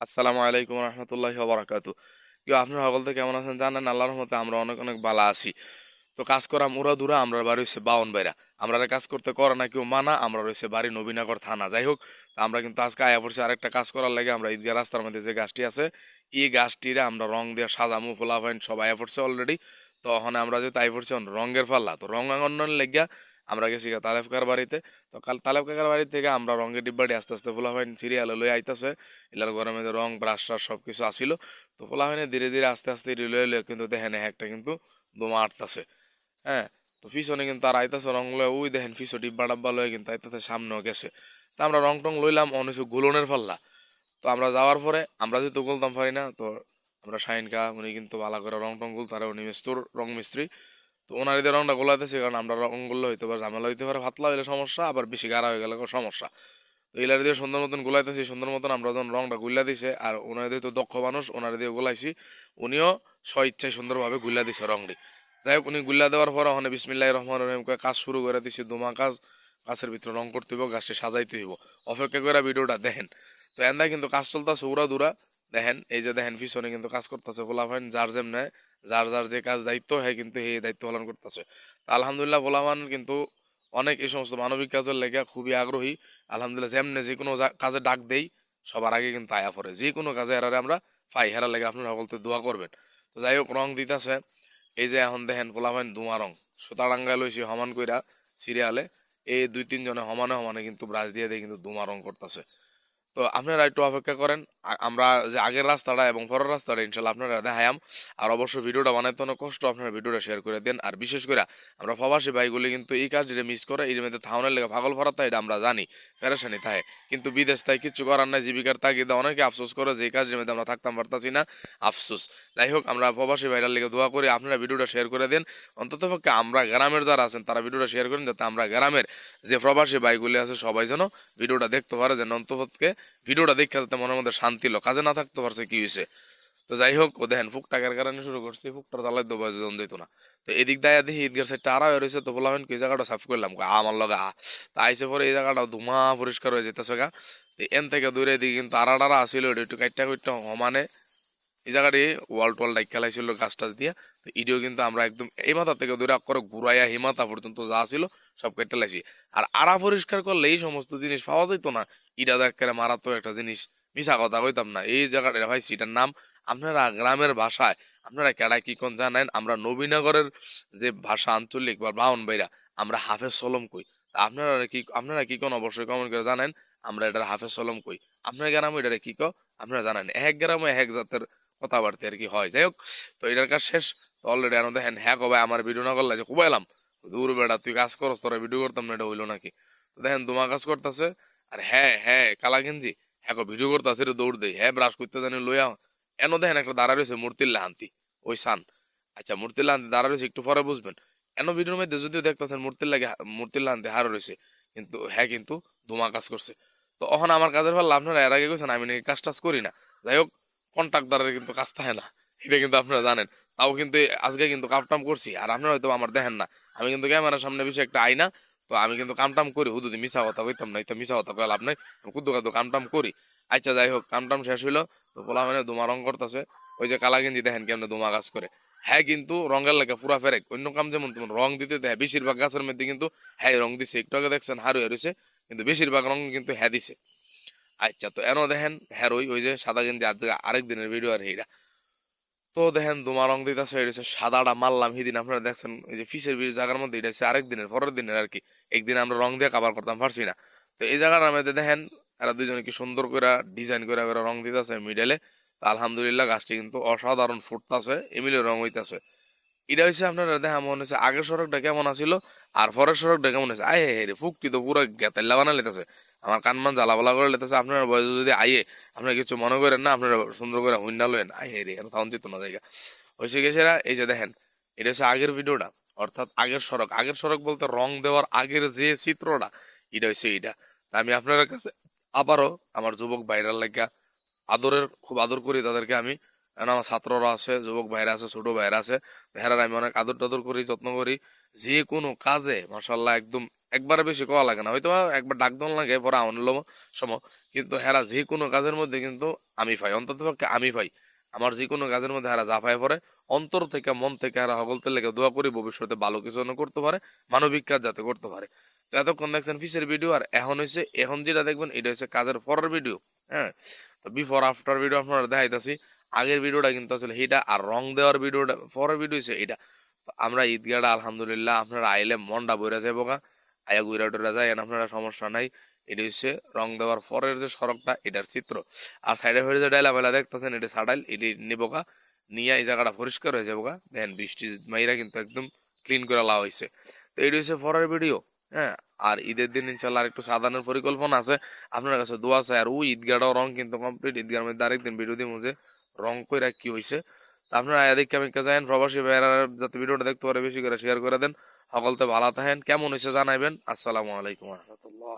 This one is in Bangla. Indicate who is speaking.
Speaker 1: আসসালামু আলাইকুম রহমতুল্লাহি ওয়া বারাকাতু। কেউ আপনারা সকল থেকে কেমন আছেন জানেন? আল্লাহর রহমতে আমরা অনেক অনেক ভালো আছি। তো কাজ করা মুরা দুরা আমরা বাড়ি হচ্ছে বাউন বাইরা, আমরা কাজ করতে করে না কেউ মানা, আমরা রয়েছে বাড়ি নবীনগর থানা। যাই হোক, তা আমরা কিন্তু আজকে আয়া পড়ছি আরেকটা কাজ করার লাগে। আমরা ঈদগাহ রাস্তার মধ্যে যে গাছটি আছে, এই গাছটিরে আমরা রং দিয়ে সাজামু, ফোলা ফাইন সব আয়া পড়ছে অলরেডি। তো ওখানে আমরা যে তাই পড়ছি রঙের পাল্লা, তো রং আঙ্গনের লেগিয়া আমরা গেছি তালেব কাকার বাড়িতে। তো কাল তালেব কাকার বাড়ি থেকে আমরা রঙের ডিব্বাটি আস্তে আস্তে ফোলা ফাইন সিরিয়ালে লই আইতাছে। এলার ঘরের মধ্যে রং ব্রাশ ট্রাশ সব কিছু আসিল। তো ফোলা ফাইনে ধীরে ধীরে আস্তে আস্তে লয়ে কিন্তু দেখেন একটা কিন্তু বোমা আটতাছে। হ্যাঁ, তো পিছনে কিন্তু আর আইতাছে রং লয়ে, ওই দেখেন পিছু ডিব্বা ডাব্বা লয়ে কিন্তু আইতাছে, সামনেও গেছে। তা আমরা রং টং লইলাম, অনেক গুলনের পাল্লা। তো আমরা যাওয়ার পরে আমরা যেহেতু গুলতাম পারি না, তো আমরা শাহিন কা উনি কিন্তু ভালো করে রং টং গুলতারে, উনি মিস্তুর রং মিস্ত্রি। তো ওনার এদের রংটা গোলাইতেছে, কারণ আমরা রং গুলো হইতে পারে ঝামেলা হইতে পারে, পাতলা হইলে সমস্যা, আবার বেশি গাঢ় হয়ে গেলে সমস্যা। তো এলার দিয়ে সুন্দর মতন গুলাইতেছি, সুন্দর মতন আমরা যখন রংটা গুল্লা দিছে, আর ওনার দিয়ে তো দক্ষ মানুষ, ওনার দিয়ে গুলাইছি, উনিও স্ব ইচ্ছায় সুন্দরভাবে গুল্লা দিছে রংটি। যাই হোক, উনি গুল্লা দেওয়ার পর ওখানে বিসমিল্লাহির রহমানির রহিম করে কাজ শুরু করে দিছি। দুমা কাজ, গাছের ভিতরে রং করতে হইব, গাছটি সাজাইতে হইব। অপেক্ষা করে ভিডিওটা দেখেন। তো এন্দা কিন্তু কাজ চলতেছে উড়া দুরা। দেখেন, এই যে দেখেন পিছনে কিন্তু কাজ করতেছে পোলাপান, যার যেমনে যার যার যে কাজ দায়িত্ব হয় কিন্তু এই দায়িত্ব পালন করতেছে। আলহামদুলিল্লাহ, পোলাপান কিন্তু অনেক এই সমস্ত মানবিক কাজের লেগে খুবই আগ্রহী। আলহামদুলিল্লাহ, যেমনে যে কোনো কাজে ডাক দেই, সবার আগে কিন্তু আয়া পড়ে। যে কোনো কাজে এরারে আমরা পাই, হেরার লেগে আপনারা সকলতে দোয়া করবেন। তো যাই হোক, রং দিতেছে। এই যে এখন দেখেন পোলাপান ধোঁয়া রং সুতা ডাঙ্গায় লইছি সমান কইরা সিরিয়ালে। এই দুই তিন জনে সমানে সমানে কিন্তু ব্রাশ দিয়ে দিয়ে কিন্তু ধোঁয়া রং করতেছে। তো আপনারা একটু অপেক্ষা করেন, আমরা যে আগের রাস্তাটা এবং পরের রাস্তাটা ইনশাল্লাহ আপনারা দেখায়াম। আর অবশ্যই ভিডিওটা বানাইতে অনেক কষ্ট, আপনারা ভিডিওটা শেয়ার করে দেন। আর বিশেষ করে আমরা প্রবাসী ভাইগুলি কিন্তু এই কাজটা মিস করে, এর মধ্যে থাউনের লেগে পাগল ভরাতা, এটা আমরা জানি পেরেশানি থাকে, কিন্তু বিদেশ তাই কিচ্ছু করার নাই, জীবিকার তাগিদে অনেকে আফসোস করে যে এই কাজের মধ্যে আমরা থাকতাম পারতাছি না, আফসোস। যাই হোক, আমরা প্রবাসী ভাইরার লেগে দোয়া করি, আপনারা ভিডিওটা শেয়ার করে দেন। অন্ততপক্ষে আমরা গ্রামের যারা আছেন তারা ভিডিওটা শেয়ার করেন, যাতে আমরা গ্রামের যে প্রবাসী ভাইগুলি আছে সবাই যেন ভিডিওটা দেখতে পারে, যেন অন্ততপক্ষে ভিডিওটা দেখে যাতে মনের মধ্যে শান্তি লো, কাজে না থাকতে পারছে কি হয়েছে। তো যাই হোক, ও দেখেন ফুক টাকার কারণে শুরু করছি, ফুকটা জ্বালাই দেবো জন যেত না। তো এদিক দায়া দেখি ঈদগার সাইডটা আড়া হয়ে রয়েছে। তো বললাম কি জায়গাটা সাফ করলাম, আমার লগে তা আইসে পরে এই জায়গাটা ধুমা পরিষ্কার হয়ে যেতেছে গা। তো এন থেকে দূরে দিকে কিন্তু আড়া টাড়া আসিল, ওটা একটু কাইটটা কুইটটা সমানে এই জায়গাটি ওয়াল টোয়াল ডাইক খেলাইছিল গাছ টাছ দিয়ে। তো ইডিও কিন্তু আমরা একদম এই মাথা থেকে দূরে করে ঘুরাইয়া হিমাতা পর্যন্ত যা ছিল সব কেটে লাইছি। আর আড়া পরিষ্কার করলে এই সমস্ত জিনিস পাওয়া যেত না, ইটা দেখে মারাত্মক একটা জিনিস, মিশা কথা কইতাম না। এই জায়গাটা ভাই এটার নাম, আপনারা গ্রামের ভাষায় আপনারা কেডা কি কোন জানেন, আমরা নবীনগরের যে ভাষা আঞ্চলিক বা বাউন বাইরা আমরা হাফেজ সলম কই। তা আপনারা কি কোন অবশ্যই কমেন্ট করে জানেন, আমরা এটার হাফেজ সলম কই। আপনার গ্রামে এটারে কি কো আপনারা জানেন, এক গ্রামে এক জাতের কথাবার্তা আর কি হয়। যাই হোক, তো এটার কাজ শেষ। তো অলরেডি এখন দেখেন, হ্যাঁ কবে আমার ভিডিও না করলে যে কুবাইলাম, দূর বেড়া তুই কাজ করস, তোরা ভিডিও করতাম না, এটা হইলো নাকি। তো দেখেন তোমা কাজ করতেছে, আর হ্যাঁ হ্যাঁ কালা গেঞ্জি হ্যাঁ ভিডিও করতেছে, এটা দৌড় দেয়, হ্যাঁ ব্রাশ করতে জানি লইয়া। এন দেখেন একটা দাঁড়া রয়েছে মূর্তির লাহান্তি, ওই সান। আচ্ছা, মূর্তির লাহান্তি দাঁড়া রয়েছে, একটু পরে বুঝবেন। এন ভিডিওর মধ্যে যদিও দেখতেছেন মূর্তির লাহান্তি হারো রয়েছে, কিন্তু হ্যাঁ কিন্তু ধোঁয়া কাজ করছে। তো এখন আমার কাজের ফলে আপনারা এর আগে গেছেন আমি নাকি কাজ টাজ করি না। যাই হোক, কন্ট্রাক্টরের কিন্তু কাজ থাকে না, এটা কিন্তু আপনারা জানেন। তাও কিন্তু আজকে কিন্তু কামটাম করছি, আর আপনারা হয়তো আমার দেখেন না। আমি কিন্তু ক্যামেরার সামনে বেশি একটা আইনা, তো আমি কিন্তু কামটাম করি, হুদুদি মিশা কথা কইতাম না, এটা মিশা কথা কয়ে লাভ নাই, কুদ্দু কাদ্দু কামটাম করি। আচ্ছা যাই হোক, কামটাম শেষ হইলো। তো পোলা মানে ধুমা রং করতেছে, ওই যে কালা গেঞ্জি দেখেন কেমন ধুমা কাজ করে। হ্যাঁ কিন্তু রঙের লাগে পুরা ফেরেক, অন্য কাম যেমন তেমন রং দিতে দেয়, বেশিরভাগ গাছের মধ্যে কিন্তু হ্যাঁ রং দিছে, একটু আগে দেখছেন হারু হয়েছে, কিন্তু বেশিরভাগ রং কিন্তু হ্যাঁ দিছে। আচ্ছা, তো এনো দেখেন হ্যাঁ ওই যে সাদা গেঞ্জি আরেক দিনের ভিডিও আর এইটা। তো দেখেন ধুমা রং দিতেছে, এটা হচ্ছে সাদাটা মারলাম সেদিন, আপনারা দেখছেন এই যে ফিসের জায়গার মধ্যে, এটা হচ্ছে আরেক দিনের পরের দিনের আর কি। একদিন আমরা রং দিয়ে কাভার করতাম পারছি না। তো এই জায়গাটার মধ্যে দেখেন এরা দুজনে কি সুন্দর করে ডিজাইন করে রং দিতেছে মিডেলে। আলহামদুলিল্লাহ, গাছটি কিন্তু অসাধারণ ফুটতেছে, এমিলে রং হইতেছে। এটা হচ্ছে আপনার দেখা মনে হচ্ছে আগের সড়কটা কেমন আছিল আর পরের সড়কটা কেমন হচ্ছে। আয় হে রে, ফুকটি তো পুরো গেতাল্লা বানা লেতেছে, আমার কানমান জ্বালাবালা করে লেতেছে। আপনার বয়স যদি আইয়ে আপনারা কিছু মনে করেন না, আপনারা সুন্দর করে হুইন্ডা লেন। আয় হে রে, এখন সাউন্ড দিত না জায়গা হয়েছে গেছে। এই যে দেখেন, এটা হচ্ছে আগের ভিডিওটা, অর্থাৎ আগের সড়ক। আগের সড়ক বলতে রং দেওয়ার আগের যে চিত্রটা, এটা হচ্ছে এইটা। তা আমি আপনার কাছে আবারও আমার যুবক ভাইরাল লাগা খুব আদর করি তাদেরকে আমি, কারণ আমার ছাত্ররা আছে, যুবক ভাইরা আছে, ছোট ভাইরা আছে, ভাইরা আমি অনেক আদর টাদর করি, যত্ন করি। যে কোনো কাজে মাশাল্লাহ একদম একবারে বেশি কোয়া লাগে না, হয়তো একবার ডাক দন লাগে পরে আনলো সময়, কিন্তু হেরা যে কোনো কাজের মধ্যে কিন্তু আমি পাই, অন্তত পক্ষে আমি পাই। আমার যে কোনো কাজের মধ্যে হেরা জাফায় পড়ে, অন্তর থেকে মন থেকে হেরা হগলতে লেগে দোয়া করি ভবিষ্যতে ভালো কিছু যেন করতে পারে, মানবিক কাজ যাতে করতে পারে। তো এতক্ষণ দেখছেন পিসের ভিডিও, আর এখন যেটা দেখবেন এটা হচ্ছে কাজের পরের ভিডিও। হ্যাঁ, তো বিফোর আফটার ভিডিও আপনারা দেখাইতেছি। আগের ভিডিওটা কিন্তু আসলে এটা, আর রং দেওয়ার ভিডিওটা পরের ভিডিও হচ্ছে এটা। তো আমরা ঈদগাহটা আলহামদুলিল্লাহ আপনারা আইলে মনটা বইরা যাবো গা, আয়া ঘুরা টুরা যায়, আপনারা সমস্যা নাই। এটা হচ্ছে রং দেওয়ার পরের যে সড়কটা, এটার চিত্র। আর সাইডে ফেডে যে ডাইলা বেলা দেখতেছেন, এটা সাডাইল, এটি নিবো গা, নিয়ে এই জায়গাটা পরিষ্কার হয়ে যাবো গা। দেখেন বৃষ্টি মাইরা কিন্তু একদম ক্লিন করে লাওয়া হয়েছে। তো এটি হচ্ছে পরের ভিডিও। হ্যাঁ, আর ঈদের দিন ইনশাল্লাহ আর একটু সাধারণের পরিকল্পনা আছে, আপনার কাছে দোয়া চাই। আর ওই ঈদগাহটাও রং কিন্তু কমপ্লিট, ঈদগার মধ্যে আরেকদিন ভিডিও দিয়ে মুঝে রং কইরা কি হয়েছে। আপনারা এদিক কেমন যান, প্রবাসী ভাইয়েরা যাতে ভিডিওটা দেখতে পারে বেশি করে শেয়ার করে দেন। সকলতে ভালো থাকেন, কেমন হয়েছে জানাইবেন। আসসালামু আলাইকুম রহমতুল্লাহ।